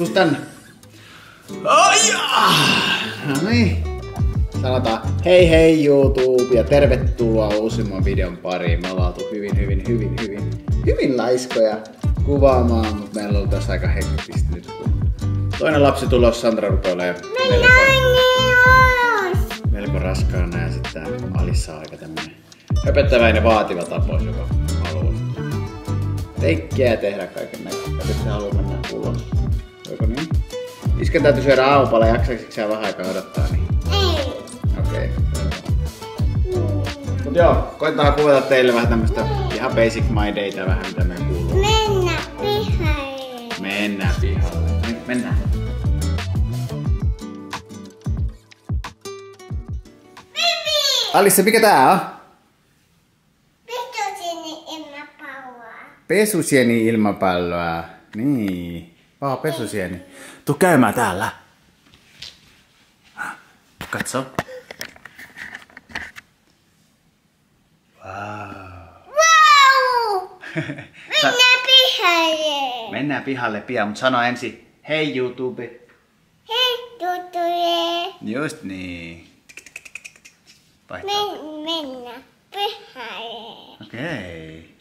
Tuus tänne. No niin. Sanotaan hei hei YouTube ja tervetuloa uusimman videon pariin. Me ollaan oltu hyvin laiskoja kuvaamaan, mutta meillä on tässä aika hektistä nyt. Toinen lapsi tulossa, Sandra rukoilee melko raskaana ja sitten Alissa on aika tämmönen höpöttäväinen vaativa tapaus, joka haluaa leikkiä ja tehdä kaiken näköistä. Nyt se haluaa mennä ulos. Voiko niin? Isken täytyy syödä aamupala, jaksaisitko sä vähän aikaa odottaa? Niin? Ei. Okei. Mut joo, koitetaan kuvata teille vähän tämmöstä ihan basic my dayta vähän mitä meidän kuuluu. Mennä pihalle. Mennään pihalle. Nyt mennään. Alissa, mikä tää on? Pesusieni ilmapalloa. Pesusieni ilmapalloa. Niin. Paha pesusieni. Tuu käymään täällä. Katso. Wow! Mennään pihalle. Mennään pihalle pian, mutta sano ensin hei YouTube. Hei tuttuja. Just niin. Mennä pihalle. Okei.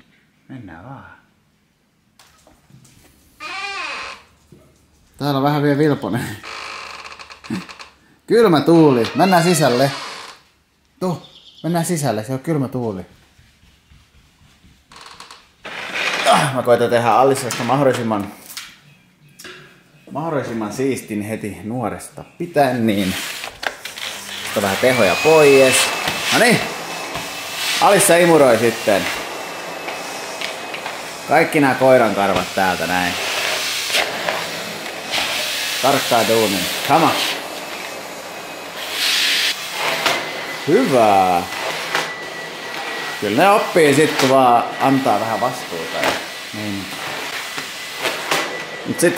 Mennään vaan. Täällä on vähän vielä vilponen. Kylmä tuuli. Mennään sisälle. Tuu. Mennään sisälle. Se on kylmä tuuli. Mä koitan tehdä Alissasta mahdollisimman siistin heti nuoresta pitäen, niin sitten vähän tehoja pois. Noniin. Alissa imuroi sitten. Kaikki nämä koiran karvat täältä näin. Tarkkaa duunia. Come on. Hyvä. Kyllä ne oppii sit kun vaan antaa vähän vastuuta. Niin. Mut sit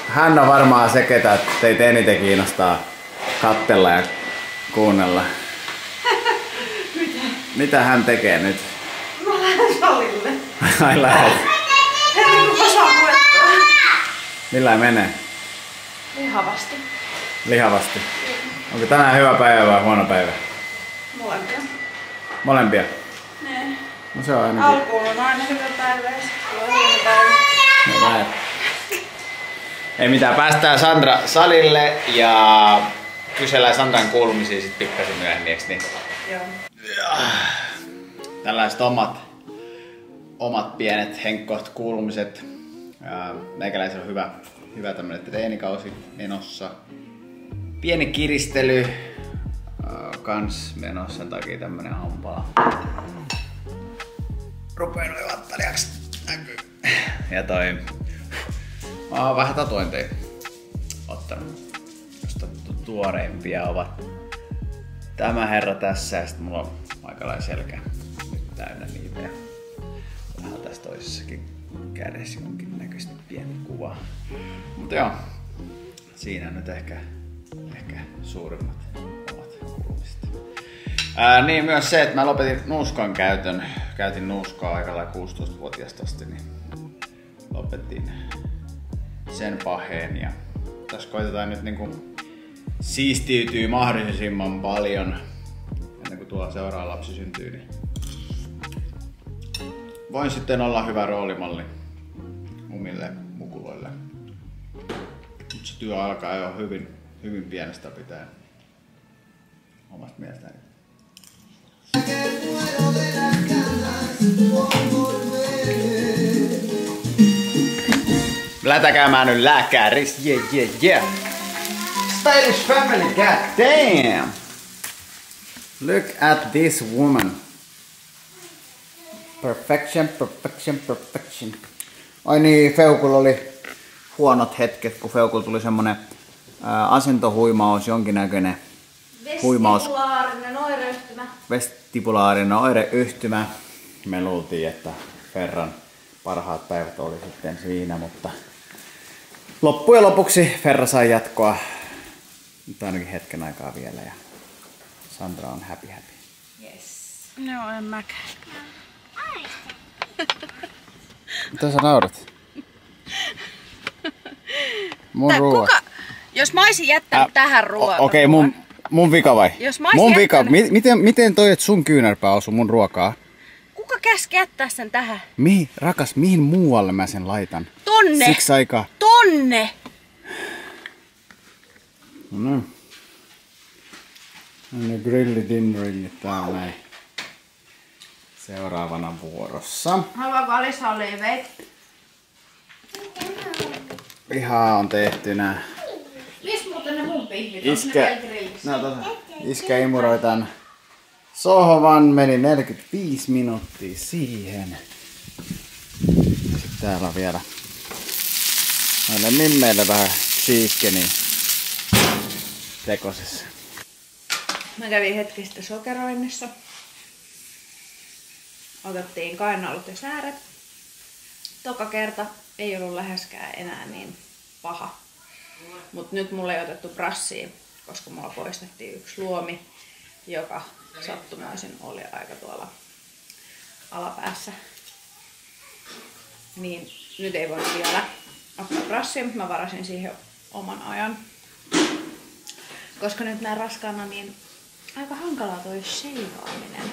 hän on varmaan se ketä teitä eniten kiinnostaa katsella ja kuunnella. Mitä hän tekee nyt? Mä lähden salille. Ai lähet. Hei, kun mä saan luettua. Millä menee? Lihavasti. Lihavasti. Onko tänään hyvä päivä vai huono päivä? Molempia. Molempia? Nee. No se on ainakin. Alkuun on aina hyvä päivä ja sitten tulee huono päivä. No näin. Ei mitään, päästään Sandra salille ja kysellään Sandran kuulumisia sit pikkasen myöhemmin, eiks niin? Joo. Tällaiset omat pienet henkkoht kuulumiset. Meikäläisen on hyvä tämmönen treenikausi menossa. Pieni kiristely kans menossa, sen takia tämmönen hampaa. Rupee noin vattaliaksi. Näkyy. Ja mä oon vähän tatuointeja ottanut. Josta tuoreimpia ovat tämä herra tässä ja sit mulla on aikalainen selkä nyt täynnä niitä. Ja vähän tässä toisessakin kädessä jonkin näköistä pieni kuva. Mutta joo, siinä nyt ehkä suurimmat omat kuulumiset. Niin myös se, että mä lopetin nuuskan käytön. Käytin nuuskaa aika lailla 16-vuotiaasta asti, niin lopetin sen paheen. Ja tässä koitetaan nyt niinku siistiytyy mahdollisimman paljon ennen kuin tuo seuraava lapsi syntyy. Niin voin sitten olla hyvä roolimalli omille mukuloille. Mutta se työ alkaa jo hyvin pienestä pitäen omasta mielestäni. Lähdetään käymään nyt lääkärissä, yeah. Stylish family, god damn! Look at this woman. Perfection. Ai niin, Feukulla oli huonot hetket, kun Feukulla tuli semmonen asentohuimaus, jonkinnäköinen huimaus. Vestibulaarinen oireyhtymä. Vestibulaarinen oireyhtymä. Me luultiin, että Ferran parhaat päivät oli sitten siinä, mutta loppujen lopuksi Ferra sai jatkoa nyt ainakin hetken aikaa vielä ja Sandra on happy. Yes. No, en mäkään. Mitä sä naurat? Mun ruoka. Jos mä oisin jättänyt tähän ruokaan. Okei, mun vika vai? Jos mä oisin mun vika. jättänyt... Miten toi, että sun kyynärpää osui mun ruokaa? Kuka käski jättää sen tähän? Mihin muualle mä sen laitan? Tonne! Siksi aikaa. Tonne! No. Ne grillidinnerit täällä näin. Seuraavana vuorossa. Haluaako Alisa oliiveitä? Lihaa on tehtynä. Lis muuten ne mun pihvit. Iskä imuroi tän sohvan. Meni 45 minuuttia siihen. Sitten täällä on vielä noille mimmeille vähän chickenia tekosessa. Mä kävin hetki sitten sokeroinnissa. Otettiin kainalolut ja sääret. Toka kerta ei ollut läheskään enää niin paha. Mut nyt mulle ei otettu brassia, koska mulla poistettiin yksi luomi, joka sattumoisin oli aika tuolla alapäässä. Niin nyt ei voinut vielä ottaa brassia, mutta mä varasin siihen oman ajan. Koska nyt näin raskaana, niin aika hankalaa toi sheivaaminen.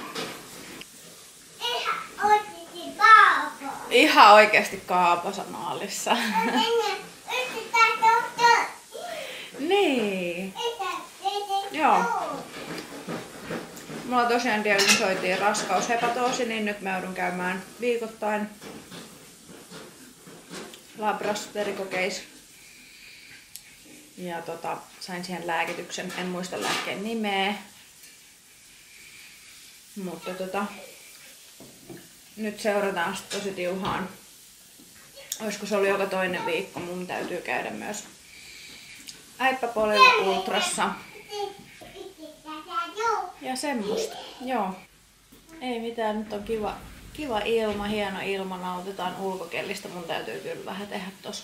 Ihan oikeesti kaaposanaalissa. Niin. Joo. Mulla tosiaan diagnosoitiin raskaushepatoosi, niin nyt mä joudun käymään viikoittain labras verikokeissa. Ja sain siihen lääkityksen, en muista lääkkeen nimeä. Mutta nyt seurataan sitten tosi tiuhaan. Olisiko se ollut joka toinen viikko, mun täytyy käydä myös äippäpolilla ultrassa. Ja semmoista, joo. Ei mitään, nyt on kiva ilma, hieno ilma, nautitaan ulkokellistä. Mun täytyy kyllä vähän tehdä tossa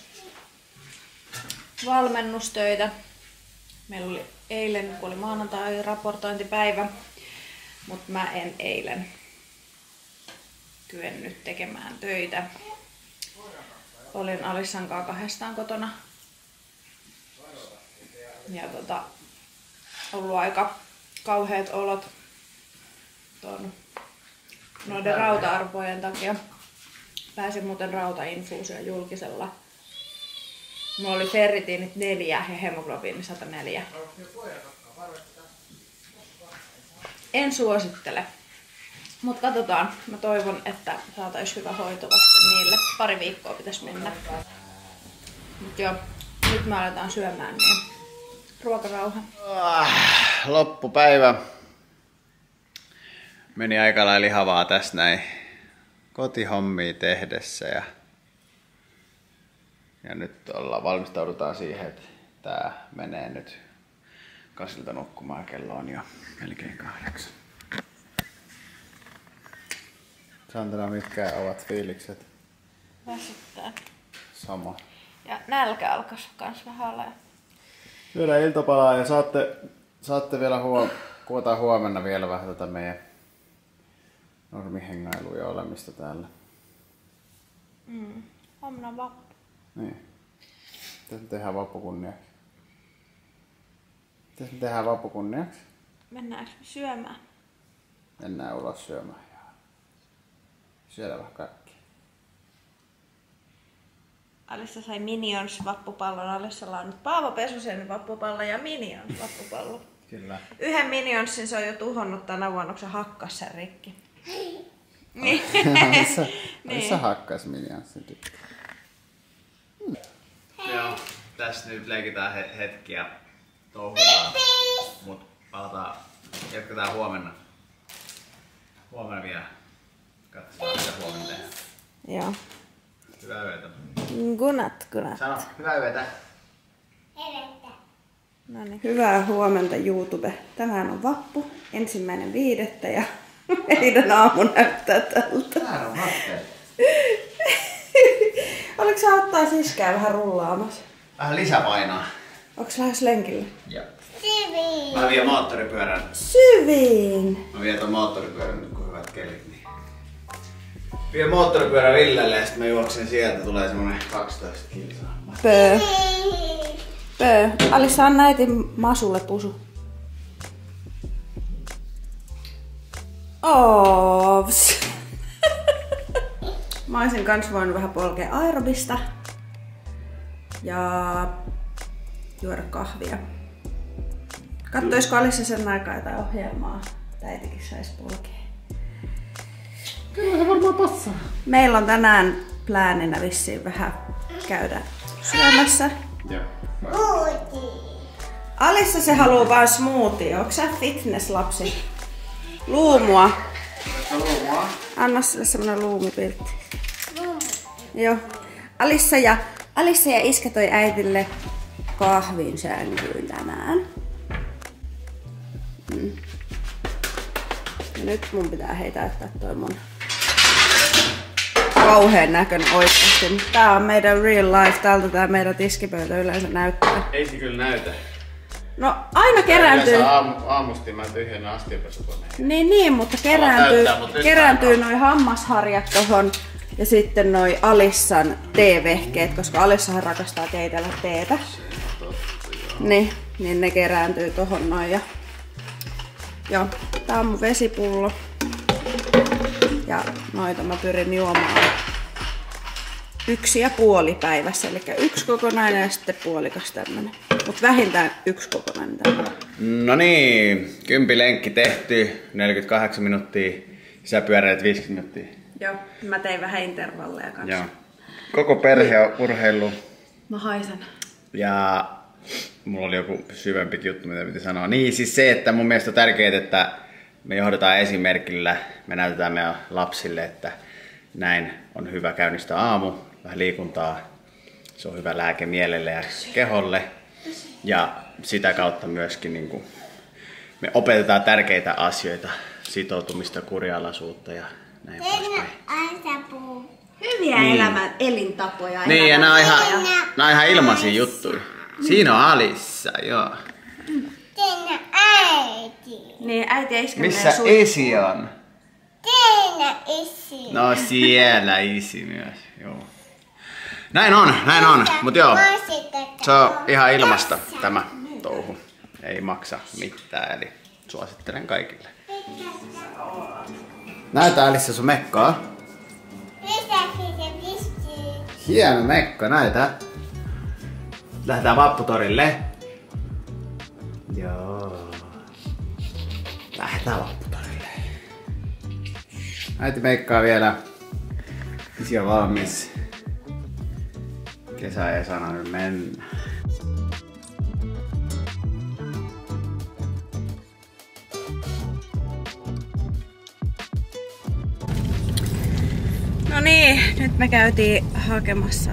valmennustöitä. Meillä oli eilen, kun oli maanantai raportointipäivä, mutta mä en eilen kyennyt tekemään töitä. Olin Alissan kanssa kahdestaan kotona. Ja ollut aika kauheat olot noiden rauta-arpojen takia. Pääsin muuten rautainfuusioon julkisella. Mulla oli ferritiinit 4 ja hemoglobiini 104. En suosittele. Mut katsotaan. Mä toivon, että saatais hyvä hoito vasta niille. 2 viikkoa pitäisi mennä. Mut joo, nyt me aletaan syömään, niin ruokarauha. Loppupäivä. Meni aika lailla lihavaa tässä näin kotihommia tehdessä ja nyt valmistaudutaan siihen, että tää menee nyt Kasilta nukkumaan. Kello on jo melkein 8. Santana, mitkä ovat fiilikset? Väsyttää. Sama. Ja nälkä alkas kans vähän olla. Syödään iltapalaa ja saatte vielä kuvataan huomenna vielä vähän tätä meidän normihengailuja ja olemista täällä. Huomenna on vappu. Niin. Mitäs me tehdään vappu kunniaksi? Mennäänkö me syömään? Mennään ulos syömään ja syödään vähän kaikkia. Alissa sai Minions vappupallon. Alissalla on nyt Paavo Pesosen vappupallo ja Minions vappupallo. Kyllä. Yhden Minionsin se on jo tuhonnut tänä vuonna, kun se hakkas sen rikki. Niin. Alissa hakkas Minionsin. Joo, tässä nyt leikitään hetkiä touhuillaan, mut jatketaan huomenna. Huomenna vielä. Katsotaan mitä huomenna tehdään. Joo. Hyvää yötä. Gunat. Sano, hyvää yötä. No niin. Hyvää huomenta YouTube. Tänään on vappu, 1.5. ja meidän aamu näyttää tältä. Tänään on vappel. Oliko sä ottaa siskää vähän rullaamassa? Vähän lisäpainoa. Onks lähes lenkille? Joo. Mä vien moottoripyörän. Syviin! Mä vien ton moottoripyörän nyt kun hyvät kelit. Niin. Vien moottoripyörän Villelle ja sit mä juoksen sieltä, tulee semmonen 12 kilsaa. Pöö. Alissa, anna äitin Masulle pusu. Ovs. Mä olisin kans voinut vähän polkea aerobista ja juoda kahvia. Kattoisko Alissa sen aikaa jotain ohjelmaa, että äitikin sais polkea? Kyllä se varmaan passaa. Meillä on tänään plääninä vissiin vähän käydä syömässä. Joo. Alissa se haluu vaan smoothie. Onko sä fitness-lapsi? Luumua. Luumua. Anna sille semmonen luumupiltti. Joo. Alissa ja iskä toi äitille kahvin sänkyyn tänään. Ja nyt mun pitää täyttää toi mun kauheen näköinen oikeesti. Tää on meidän real life. Täältä tää meidän tiskipöytä yleensä näyttää. Ei se kyllä näytä. No aina kerääntyy. Aamusti mä tyhjennä astianpesukoneen. Niin, mutta kerääntyy noi hammasharjat tohon ja sitten noi Alissan teevehkeet, koska Alissahan rakastaa keitellä teetä. Niin ne kerääntyy tohon noin. Ja joo, tää on mun vesipullo. Ja noita mä pyrin juomaan 1,5 päivässä, eli 1 kokonainen ja sitten puolikas tämmönen. Mut vähintään 1 kokonainen tämmönen. No niin, kympilenkki tehty, 48 minuuttia, sä pyöräilet 50 minuuttia. Joo, mä tein vähän intervalleja kanssa. Joo. Koko perhe on urheilu. Mä haisen. Ja mulla oli joku syvempikin juttu, mitä piti sanoa. Niin, siis se, että mun mielestä on tärkeää, että me johdetaan esimerkillä, me näytetään meidän lapsille, että näin on hyvä käynnistää aamu, vähän liikuntaa. Se on hyvä lääke mielelle ja keholle. Ja sitä kautta myöskin niin kuin, me opetetaan tärkeitä asioita, sitoutumista, kurialaisuutta ja näin poispäin. Hyviä elämän elintapoja. Niin, ja nämä on ihan ilmaisia juttuja. Siinä on Alissa, joo. Teidän äiti. Niin, äiti ja iskä Missä isi on? Teidän isi. No siellä isi myös, joo. Näin on. Mut joo, se on ihan ilmasta tämä touhu. Ei maksa mitään, eli suosittelen kaikille. Näytä Alissa sun mekkaa. Mitäkin se pystyy? Hieno mekka, näytä. Lähdetään vapputorille. Joo. Lähdetään vapputorille. Äiti meikkaa vielä. Isi on valmis. Kesä ei sanonut mennä. No niin, nyt me käytiin hakemassa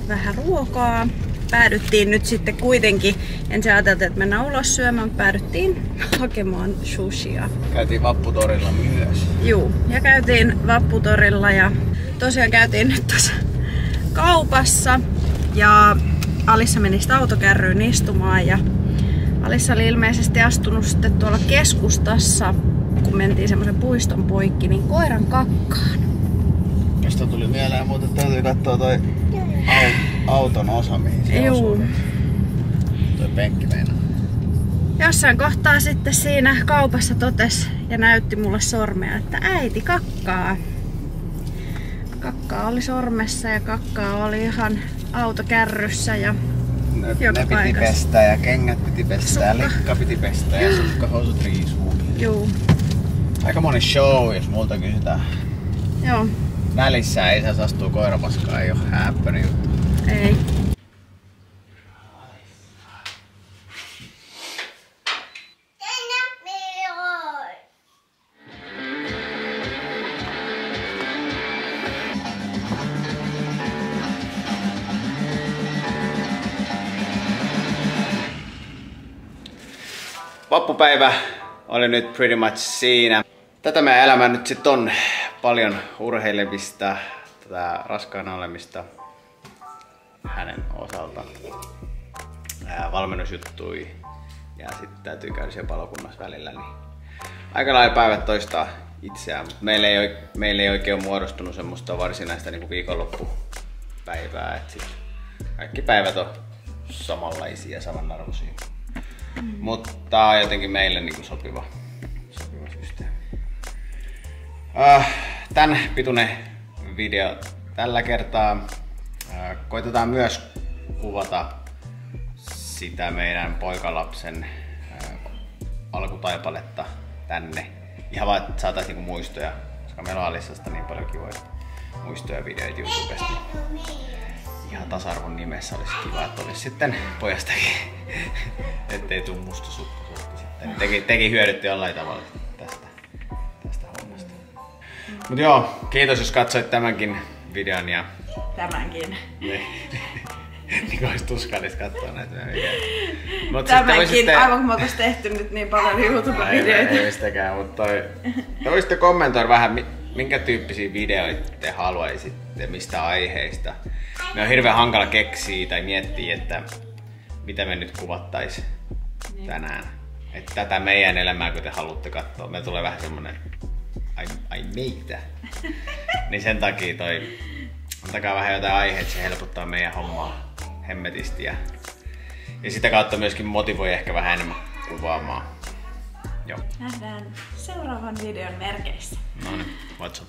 vähän ruokaa. Päädyttiin nyt sitten kuitenkin, ensin ajateltiin, että mennään ulos syömään, päädyttiin hakemaan sushia. Käytiin vapputorilla myös. Juu, ja käytiin vapputorilla ja tosiaan käytiin nyt tuossa kaupassa ja Alissa meni sitten autokärryyn istumaan ja Alissa oli ilmeisesti astunut sitten tuolla keskustassa, kun mentiin semmoisen puiston poikki, niin koiran kakkaan. Josta tuli mieleen, mutta täytyy katsoa toi auton osa, mihin se osuu. Toi penkki meinaa. Jossain kohtaa sitten siinä kaupassa totesi ja näytti mulle sormea, että äiti kakkaa. Kakkaa oli sormessa ja kakkaa oli ihan autokärryssä ja ne piti pestä ja kengät piti pestä ja lekka piti pestä ja sukkahousut riisuu. Juu. Aika moni show, jos multa kysytään. Joo. Välissä ei saisi astua koirapaskaan, ei oo häppönen juttu. Ei. Vappupäivä oli nyt pretty much siinä. Tätä meidän elämä nyt sit on paljon urheilevista, tätä raskaana olemista hänen osalta. Valmennusjuttui ja sitten täytyy käydä siellä palokunnassa välillä. Niin aika lailla päivät toistaa itseään, mutta meillä ei oikein ole muodostunut semmoista varsinaista niin kuin viikonloppupäivää. Et sit kaikki päivät on samanlaisia, samanarvoisia. Mutta tää on jotenkin meille niinku sopiva systeemi. Tän pituinen video tällä kertaa. Koitetaan myös kuvata sitä meidän poikalapsen alkutaipaletta tänne. Ihan vaan, että saataisiin niinku muistoja, koska meillä on Alissasta niin paljon kivoja muistoja videoita YouTubesta. Ihan tasa-arvon nimessä olisi kiva, että olisi sitten pojastakin, ettei tuu musta sukka sitten. Teki hyödytti jollain tavalla tästä hommasta. Mut joo, kiitos jos katsoit tämänkin videon ja... Tämänkin. Niin olisi tuskallista katsoa näitä videoita. Tämänkin, aivan kun me oltais tehty nyt niin paljon YouTube-videoita. Ei mistäkään, mutta te voisitte kommentoida vähän, minkä tyyppisiä videoita te haluaisitte, mistä aiheista. Me on hirveän hankala keksiä tai miettiä, että mitä me nyt kuvattais tänään. Että tätä meidän elämää, kun te haluatte katsoa, meillä tulee vähän semmonen ai meitä. Niin sen takia antakaa vähän jotain aiheita, se helpottaa meidän hommaa hemmetisti ja sitä kautta myöskin motivoi ehkä vähän enemmän kuvaamaan. Joo. Nähdään seuraavan videon merkeissä. No niin, what's up?